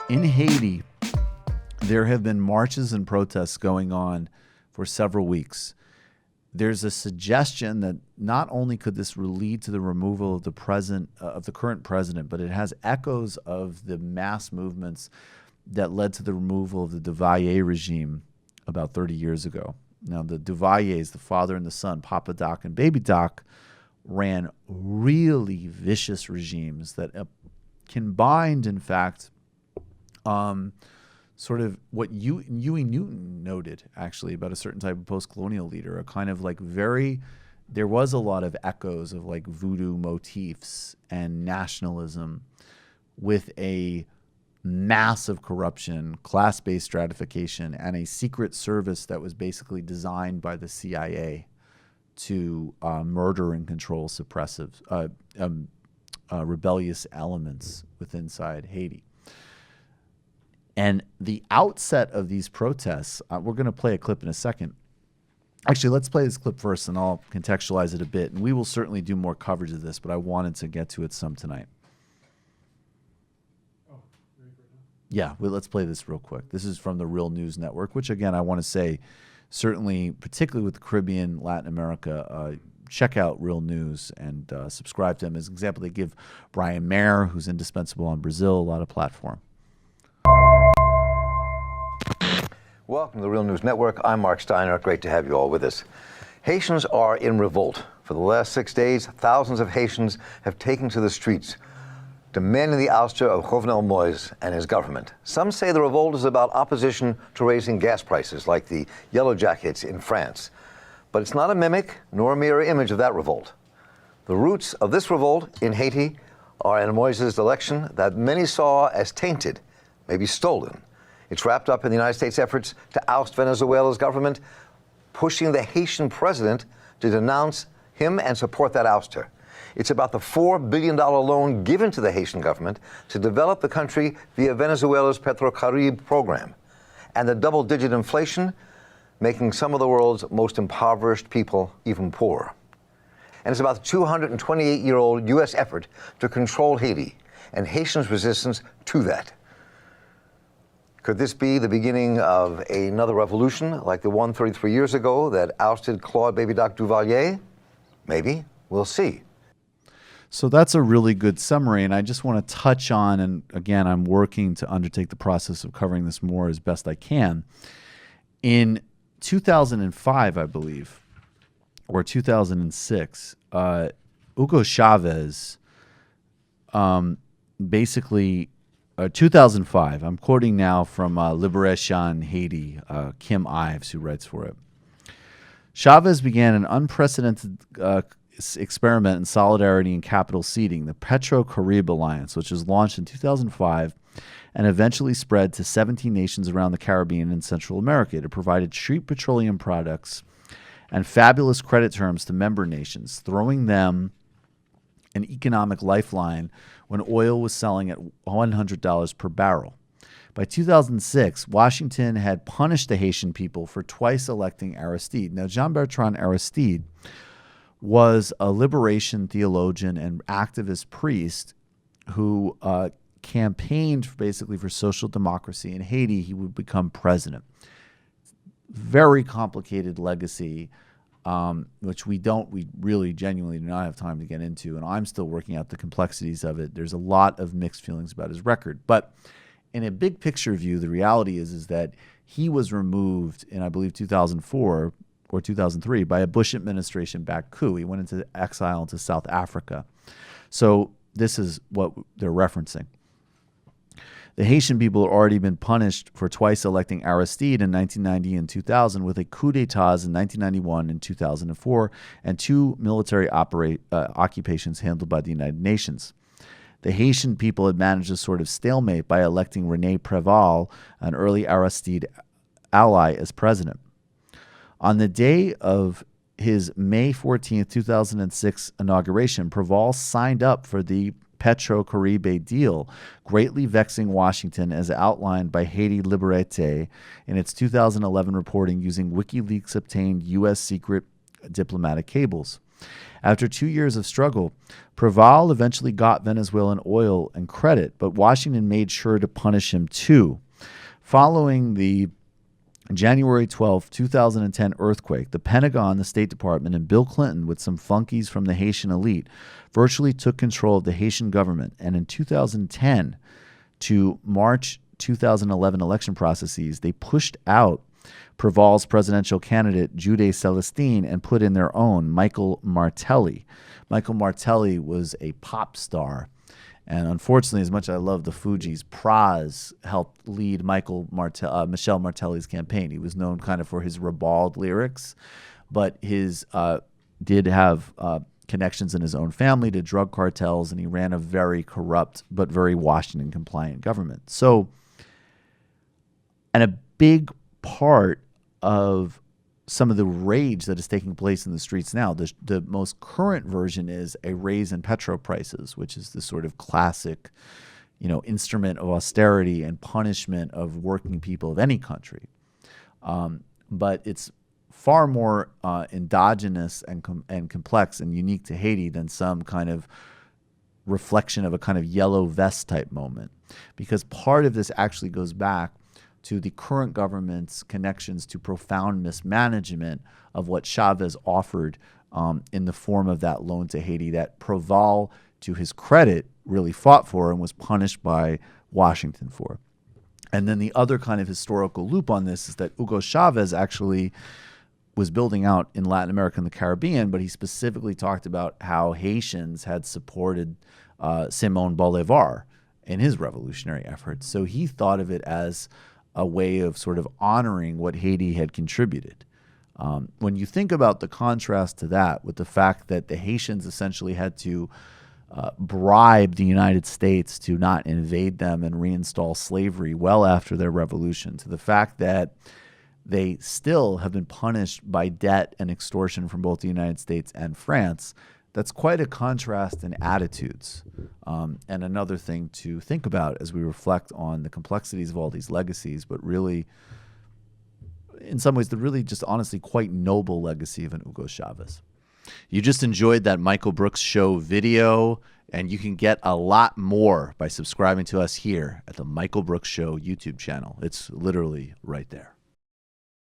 In Haiti, there have been marches and protests going on for several weeks. There's a suggestion that not only could this lead to the removal of the current president, but it has echoes of the mass movements that led to the removal of the Duvalier regime about 30 years ago. Now, the Duvaliers, the father and the son, Papa Doc and Baby Doc, ran really vicious regimes that combined, in fact, sort of what Huey Newton noted, actually, about a certain type of post-colonial leader, a kind of like there was a lot of echoes of like voodoo motifs and nationalism with a massive corruption, class-based stratification, and a secret service that was basically designed by the CIA to murder and control rebellious elements inside Haiti. And the outset of these protests, we're going to play a clip in a second. Actually, let's play this clip first, and I'll contextualize it a bit. And we will certainly do more coverage of this, but I wanted to get to it some tonight. Yeah, let's play this real quick. This is from the Real News Network, which, again, I want to say, certainly, particularly with the Caribbean, Latin America, check out Real News and subscribe to them. As an example, they give Brian Mayer, who's indispensable on Brazil, a lot of platform. Welcome to the Real News Network. I'm Mark Steiner. Great to have you all with us. Haitians are in revolt. For the last 6 days, thousands of Haitians have taken to the streets, demanding the ouster of Jovenel Moïse and his government. Some say the revolt is about opposition to raising gas prices, like the Yellow Jackets in France. But it's not a mimic nor a mirror image of that revolt. The roots of this revolt in Haiti are in Moïse's election that many saw as tainted, maybe stolen. It's wrapped up in the United States' efforts to oust Venezuela's government, pushing the Haitian president to denounce him and support that ouster. It's about the $4 billion loan given to the Haitian government to develop the country via Venezuela's Petrocaribe program, and the double-digit inflation making some of the world's most impoverished people even poorer. And it's about the 228-year-old U.S. effort to control Haiti and Haitians' resistance to that. Could this be the beginning of another revolution like the one 33 years ago that ousted Claude Baby Doc Duvalier? Maybe. We'll see. So that's a really good summary, and I just want to touch on, and again, I'm working to undertake the process of covering this more as best I can. In 2005, I believe, or 2006, Hugo Chavez basically... 2005, I'm quoting now from Libération Haiti, Kim Ives, who writes for it. Chavez began an unprecedented experiment in solidarity and capital seeding, the Petro-Caribe Alliance, which was launched in 2005 and eventually spread to 17 nations around the Caribbean and Central America. It provided cheap petroleum products and fabulous credit terms to member nations, throwing them an economic lifeline when oil was selling at $100 per barrel. By 2006, Washington had punished the Haitian people for twice electing Aristide. Now, Jean-Bertrand Aristide was a liberation theologian and activist priest who campaigned basically for social democracy in Haiti. He would become president. Very complicated legacy, which we really genuinely do not have time to get into, and I'm still working out the complexities of it. There's a lot of mixed feelings about his record. But in a big picture view, the reality is that he was removed in, I believe, 2004 or 2003 by a Bush administration-backed coup. He went into exile into South Africa. So this is what they're referencing. The Haitian people had already been punished for twice electing Aristide in 1990 and 2000 with a coup d'etats in 1991 and 2004 and two military occupations handled by the United Nations. The Haitian people had managed a sort of stalemate by electing René Préval, an early Aristide ally, as president. On the day of his May 14, 2006 inauguration, Préval signed up for the Petro-Caribe deal, greatly vexing Washington as outlined by Haiti Liberté in its 2011 reporting using WikiLeaks-obtained U.S. secret diplomatic cables. After 2 years of struggle, Proval eventually got Venezuelan oil and credit, but Washington made sure to punish him too. Following the January 12, 2010 earthquake, the Pentagon, the State Department, and Bill Clinton, with some flunkies from the Haitian elite, virtually took control of the Haitian government. And in 2010 to March 2011 election processes, they pushed out Proval's presidential candidate, Jude Celestine, and put in their own, Michael Martelly. Michael Martelly was a pop star. And unfortunately, as much as I love the Fugees, Praz helped lead Michel Martelly's campaign. He was known kind of for his ribald lyrics, but his did have connections in his own family to drug cartels, and he ran a very corrupt but very Washington-compliant government. So, and a big part of some of the rage that is taking place in the streets now, the most current version is a raise in petrol prices, which is the sort of classic, instrument of austerity and punishment of working people of any country. But it's far more endogenous and complex and unique to Haiti than some kind of reflection of a kind of yellow vest type moment, because part of this actually goes back to the current government's connections to profound mismanagement of what Chavez offered in the form of that loan to Haiti that Proval, to his credit, really fought for and was punished by Washington for. And then the other kind of historical loop on this is that Hugo Chavez actually was building out in Latin America and the Caribbean, but he specifically talked about how Haitians had supported Simón Bolívar in his revolutionary efforts. So he thought of it as a way of sort of honoring what Haiti had contributed. When you think about the contrast to that with the fact that the Haitians essentially had to bribe the United States to not invade them and reinstall slavery well after their revolution, to the fact that they still have been punished by debt and extortion from both the United States and France, that's quite a contrast in attitudes. And another thing to think about as we reflect on the complexities of all these legacies, but really, in some ways, the really just honestly quite noble legacy of an Hugo Chavez. You just enjoyed that Michael Brooks Show video, and you can get a lot more by subscribing to us here at the Michael Brooks Show YouTube channel. It's literally right there.